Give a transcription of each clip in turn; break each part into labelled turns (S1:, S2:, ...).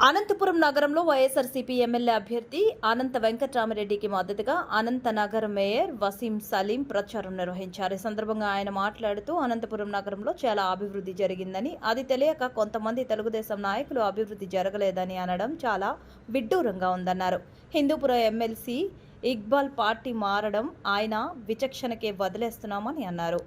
S1: అనంతపురం నగరంలో వైఎస్ఆర్సీపీ ఎమ్మెల్యే అభ్యర్థి అనంత వెంకటరామరెడ్డికి మద్దతుగా అనంత నగర మేయర్ వసీం సలీం ప్రచారం నిర్వహించారు. ఈ సందర్భంగా ఆయన మాట్లాడుతూ అనంతపురం నగరంలో చాలా అభివృద్ధి జరిగిందని, అది తెలియక కొంతమంది తెలుగుదేశం నాయకులు అభివృద్ధి జరగలేదని అనడం చాలా విడ్డూరంగా ఉందన్నారు. హిందూపురం ఎమ్మెల్సీ ఇక్బాల్ పార్టీ మారడం ఆయన విచక్షణకే వదిలేస్తున్నామని అన్నారు.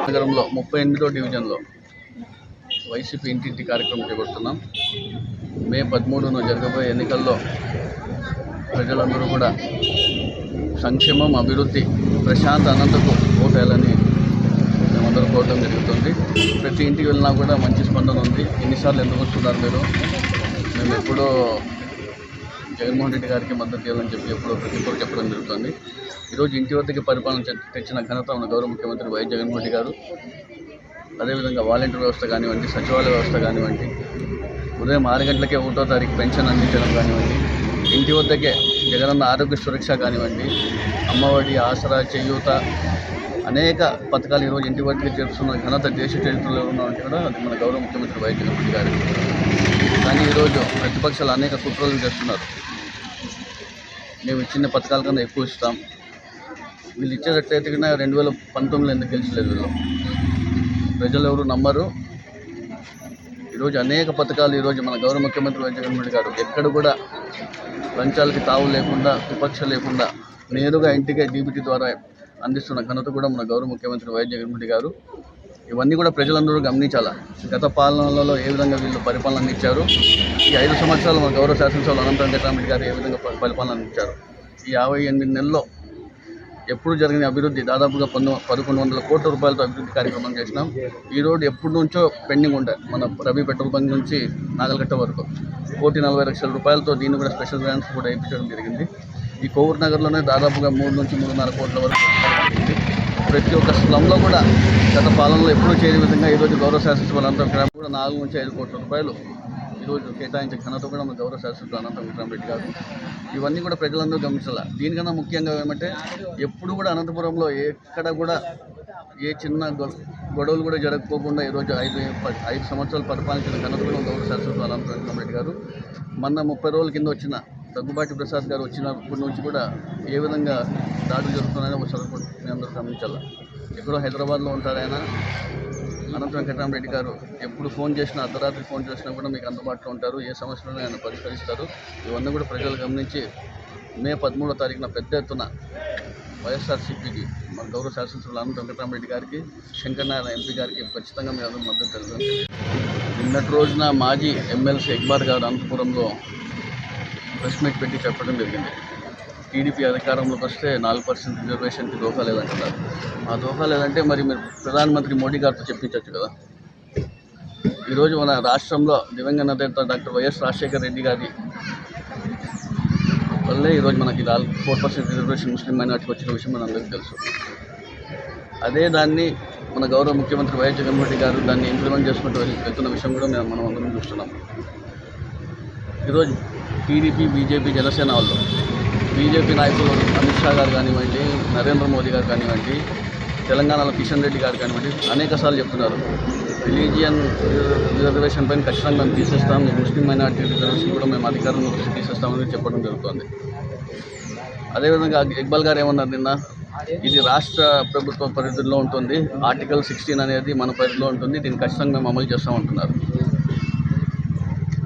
S2: నగరంలో 38వ డివిజన్లో వైసీపీ ఇంటింటి కార్యక్రమం చేపడుతున్నాం. మే 13న జరగబోయే ఎన్నికల్లో ప్రజలందరూ కూడా సంక్షేమం, అభివృద్ధి, ప్రశాంత్ అనంతకు ఓటేయాలని మేమందరూ కోరడం జరుగుతుంది. ప్రతి ఇంటికి వెళ్ళినా కూడా మంచి స్పందన ఉంది. ఎన్నిసార్లు ఎందుకు వస్తున్నారు మీరు? మేము ఎప్పుడూ జగన్మోహన్ రెడ్డి గారికి మద్దతు ఇవ్వాలని చెప్పి ఎప్పుడో ప్రతి ఒక్కరు చెప్పడం జరుగుతుంది. ఈరోజు ఇంటి వద్దకి పరిపాలన తెచ్చిన ఘనత మన గౌరవ ముఖ్యమంత్రి వైఎస్ జగన్మోహన్ రెడ్డి గారు. అదేవిధంగా వాలంటీర్ వ్యవస్థ కానివ్వండి, సచివాలయ వ్యవస్థ కానివ్వండి, ఉదయం 6 గంటలకే 1వ తారీఖు పెన్షన్ అందించడం కానివ్వండి, ఇంటి వద్దకే జగనన్న ఆరోగ్య సురక్ష కానివ్వండి, అమ్మఒడి, ఆసరా, చేయూత, అనేక పథకాలు ఈరోజు ఇంటి వద్దకే చేరుస్తున్న ఘనత దేశ చరిత్రలో ఉన్నట్టు కూడా అది మన గౌరవ ముఖ్యమంత్రి వైఎస్ జగన్మోహన్ రెడ్డి గారు. కానీ ఈరోజు ప్రతిపక్షాలు అనేక కుట్రలు చేస్తున్నారు. మేము ఇచ్చిన పథకాల కన్నా ఎక్కువ ఇస్తాం, వీళ్ళు ఇచ్చేటట్లయితే కన్నా 2019లో ఎందుకు గెలిచలేదు వీళ్ళు? ప్రజలు ఎవరు నమ్మరు. ఈరోజు అనేక పథకాలు ఈరోజు మన గౌరవ ముఖ్యమంత్రి వైఎస్ జగన్మోహన్ రెడ్డి గారు ఎక్కడ కూడా లంచాలకి తావు లేకుండా, విపక్ష లేకుండా నేరుగా ఇంటికే డీబీటీ ద్వారా అందిస్తున్న ఘనత కూడా మన గౌరవ ముఖ్యమంత్రి వైఎస్ జగన్మోహన్ రెడ్డి గారు. ఇవన్నీ కూడా ప్రజలందరూ గమనించాలా. గత పాలనలలో ఏ విధంగా వీళ్ళు పరిపాలన అందించారు, ఈ 5 సంవత్సరాలు మన గౌరవ శాసనసభ్యులు అనంత వెంకటరామరెడ్డి గారు ఏ విధంగా పరిపాలన అందించారు. ఈ 58 నెలల్లో ఎప్పుడు జరిగిన అభివృద్ధి దాదాపుగా 1100 కోట్ల రూపాయలతో అభివృద్ధి కార్యక్రమం చేసినాం. ఈ రోడ్డు ఎప్పటి నుంచో పెండింగ్ ఉంటాయి. మన రవి పెట్రోల్ బంక్ నుంచి నాగలకట్ట వరకు 1,40,00,000 రూపాయలతో దీన్ని కూడా స్పెషల్ గ్రాంట్స్ కూడా ఇప్పించడం జరిగింది. ఈ కోవూరు నగర్లోనే దాదాపుగా 3 నుంచి 3.5 కోట్ల వరకు జరిగింది. ప్రతి ఒక్క స్లంలో కూడా గత పాలనలో ఎప్పుడూ చేయని విధంగా ఈరోజు గౌరవ శాసనసభ్యులు అనంత వెంకటరామరెడ్డి కూడా 4 నుంచి 5 కోట్ల రూపాయలు ఈరోజు కేటాయించే ఘనత కూడా మన గౌరవ శాసనసభ్యులు అనంత వెంకటరామరెడ్డి గారు. ఇవన్నీ కూడా ప్రజలందరూ గమనించాలి. దీనికన్నా ముఖ్యంగా ఏమంటే ఎప్పుడు కూడా అనంతపురంలో ఎక్కడ కూడా ఏ చిన్న గొడవలు కూడా జరగకపోకుండా ఈరోజు 5 సంవత్సరాలు పరిపాలించిన ఘనత కూడా గౌరవ శాసనసభ్యులు అనంత వెంకటరామరెడ్డి గారు. మొన్న 30 రోజుల కింద వచ్చిన దగ్గుబాటి ప్రసాద్ గారు వచ్చినప్పటి నుంచి కూడా ఏ విధంగా దాడులు జరుగుతున్నాయని ఒకసారి మీ అందరూ గమనించాలి. ఎక్కడో హైదరాబాద్లో ఉంటారు ఆయన. అనంత వెంకటరామరెడ్డి గారు ఎప్పుడు ఫోన్ చేసినా, అర్ధరాత్రి ఫోన్ చేసినా కూడా మీకు అందుబాటులో ఉంటారు. ఏ సమస్యలను ఆయన పరిష్కరిస్తారు. ఇవన్నీ కూడా ప్రజలు గమనించి మే 13వ తారీఖున పెద్ద ఎత్తున వైఎస్ఆర్సీపీకి మన గౌరవ శాసనసభ్యులు అనంత వెంకటరామరెడ్డి గారికి, శంకరనారాయణ ఎంపీ గారికి ఖచ్చితంగా మేము అందరూ మద్దతు తెలుసు. నిన్నటి రోజున మాజీ ఎమ్మెల్సీ ఇక్బాల్ గారు అనంతపురంలో ప్రెస్ మీట్ పెట్టి చెప్పడం జరిగింది. టీడీపీ అధికారంలోకి వస్తే 4% రిజర్వేషన్కి దోఖా లేదంటున్నారు. ఆ దోఖా లేదంటే మరి మీరు ప్రధానమంత్రి మోడీ గారితో చెప్పించవచ్చు కదా. ఈరోజు మన రాష్ట్రంలో దివంగత నేత డాక్టర్ వైఎస్ రాజశేఖర రెడ్డి గారి వల్లే ఈరోజు మనకి 4% రిజర్వేషన్ ముస్లిం మైనార్టీకి వచ్చిన విషయం మనందరికీ తెలుసు. అదే దాన్ని మన గౌరవ ముఖ్యమంత్రి వైఎస్ జగన్మోహన్ రెడ్డి గారు దాన్ని ఇంప్లిమెంట్ చేసుకుంటూ వెళ్తున్న విషయం కూడా మనం అందరం చూస్తున్నాం. ఈరోజు టీడీపీ, బీజేపీ, జనసేన వాళ్ళు, బీజేపీ నాయకులు అమిత్ షా గారు కానివ్వండి, నరేంద్ర మోదీ గారు కానివ్వండి, తెలంగాణలో కిషన్ రెడ్డి గారు కానివ్వండి అనేక సార్లు చెప్తున్నారు రిలీజియన్ రిజర్వేషన్ పైన ఖచ్చితంగా మేము తీసేస్తాం, ముస్లిం మైనార్టీ రిజర్వేషన్ కూడా మేము అధికారంలో తీసేస్తామని చెప్పడం జరుగుతుంది. అదేవిధంగా ఇక్బాల్ గారు ఏమన్నారు నిన్న, ఇది రాష్ట్ర ప్రభుత్వ పరిధిలో ఉంటుంది, ఆర్టికల్ 16 అనేది మన పరిధిలో ఉంటుంది, దీన్ని ఖచ్చితంగా మేము అమలు చేస్తామంటున్నారు.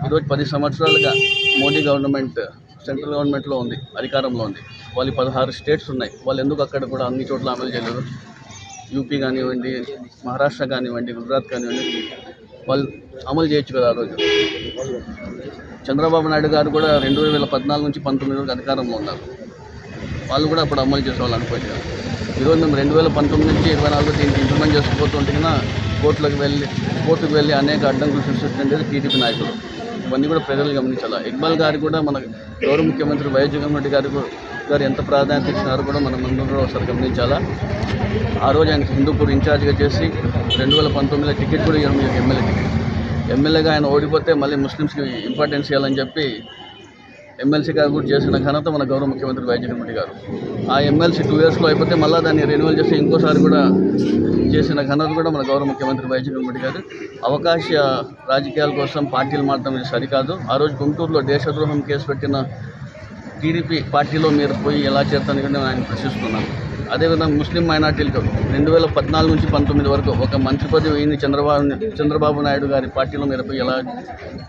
S2: ఈరోజు 10 సంవత్సరాలుగా మోడీ గవర్నమెంట్ సెంట్రల్ గవర్నమెంట్లో ఉంది, అధికారంలో ఉంది. వాళ్ళు 16 స్టేట్స్ ఉన్నాయి. వాళ్ళు ఎందుకు అక్కడ కూడా అన్ని చోట్ల అమలు చేయలేదు? యూపీ కానివ్వండి, మహారాష్ట్ర కానివ్వండి, గుజరాత్ కానివ్వండి, వాళ్ళు అమలు చేయొచ్చు కదా. ఆ రోజు చంద్రబాబు నాయుడు గారు కూడా 2014 నుంచి 19 వరకు అధికారంలో ఉన్నారు. వాళ్ళు కూడా అప్పుడు అమలు చేసేవాళ్ళు అనుకోవచ్చు కదా. ఈరోజు మేము 2019 నుంచి 24 దీనికి ఇంప్లిమెంట్ చేసుకుపోతుంటే కోర్టుకు వెళ్ళి అనేక అడ్డంకులు సృష్టించేది టీడీపీ నాయకులు. ఇవన్నీ కూడా ప్రజలు గమనించాలి. ఇక్బాల్ గారు కూడా మన గౌరవ ముఖ్యమంత్రి వైఎస్ జగన్మోహన్ రెడ్డి గారు ఎంత ప్రాధాన్యత ఇచ్చినారో కూడా మనం అందరూ కూడా ఒకసారి గమనించాలా. ఆ రోజు ఆయన హిందూపూర్ ఇన్ఛార్జ్గా చేసి 2019లో టికెట్ కూడా ఇవ్వడం ఎమ్మెల్యే టికెట్. ఎమ్మెల్యేగా ఆయన ఓడిపోతే మళ్ళీ ముస్లిమ్స్కి ఇంపార్టెన్స్ ఇవ్వాలని చెప్పి ఎమ్మెల్సీగా కూడా చేసిన ఘనత మన గౌరవ ముఖ్యమంత్రి వైఎస్ జగన్మోహన్ రెడ్డి గారు. ఆ ఎమ్మెల్సీ 2 ఇయర్స్లో అయిపోతే మళ్ళీ దాన్ని రెన్యువల్ చేసి ఇంకోసారి కూడా చేసిన ఘనత కూడా మన గౌరవ ముఖ్యమంత్రి వైఎస్ జగన్మోహన్ రెడ్డి గారు. అవకాశ రాజకీయాల కోసం పార్టీలు మారడం ఇది సరికాదు. ఆ రోజు గుంటూరులో దేశద్రోహం కేసు పెట్టిన టీడీపీ పార్టీలో మీరు పోయి ఎలా చేస్తారని కూడా నేను ఆయన ప్రశ్నిస్తున్నాను. అదేవిధంగా ముస్లిం మైనార్టీలకు 2014 నుంచి 19 వరకు ఒక మంత్రి పదవి అయింది చంద్రబాబు నాయుడు గారి పార్టీలో మీరు పోయి ఎలా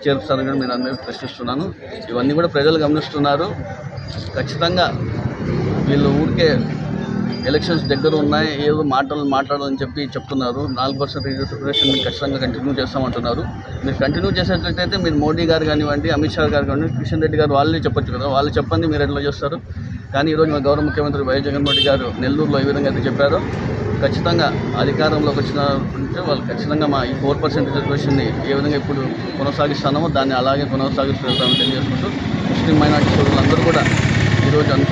S2: చేరుస్తారని కూడా నేను అందరికీ ప్రశ్నిస్తున్నాను. ఇవన్నీ కూడా ప్రజలు గమనిస్తున్నారు. ఖచ్చితంగా వీళ్ళు ఊరికే ఎలక్షన్స్ దగ్గర ఉన్నాయి, ఏదో మాట్లాడాలని చెప్పి చెప్తున్నారు. 4% రిజర్వేషన్ మీరు ఖచ్చితంగా కంటిన్యూ చేస్తామంటున్నారు. మీరు కంటిన్యూ చేసేటట్టయితే మీరు మోడీ గారు కానివ్వండి, అమిత్ షా గారు కానివ్వండి, కిషన్ రెడ్డి గారు వాళ్ళే చెప్పొచ్చు కదా, వాళ్ళు చెప్పండి మీరు ఎట్లా చేస్తారు. కానీ ఈరోజు మా గౌరవ ముఖ్యమంత్రి వైఎస్ జగన్మోహన్ రెడ్డి గారు నెల్లూరులో ఈ విధంగా అయితే చెప్పారో ఖచ్చితంగా అధికారంలోకి వచ్చినట్టు వాళ్ళు ఖచ్చితంగా మా ఈ 4% రిజర్వేషన్ని ఏ విధంగా ఇప్పుడు కొనసాగిస్తున్నామో దాన్ని అలాగే కొనసాగిస్తామని తెలియజేసుకుంటూ ముస్లిం మైనార్టీ సోదరులందరూ కూడా ఈరోజు అంత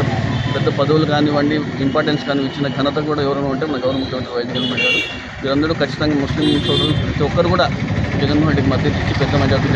S2: పెద్ద పదవులు కానివ్వండి, ఇంపార్టెన్స్ కానీ ఇచ్చిన ఘనత కూడా ఎవరైనా ఉంటే మన గౌరవ ముఖ్యమంత్రి వైఎస్ జగన్మోహన్ రెడ్డి గారు. వీరందరూ ఖచ్చితంగా ముస్లిం సోదరులు ప్రతి ఒక్కరు కూడా జగన్మోహన్ రెడ్డికి మద్దతు ఇచ్చి పెద్ద మెజార్టీ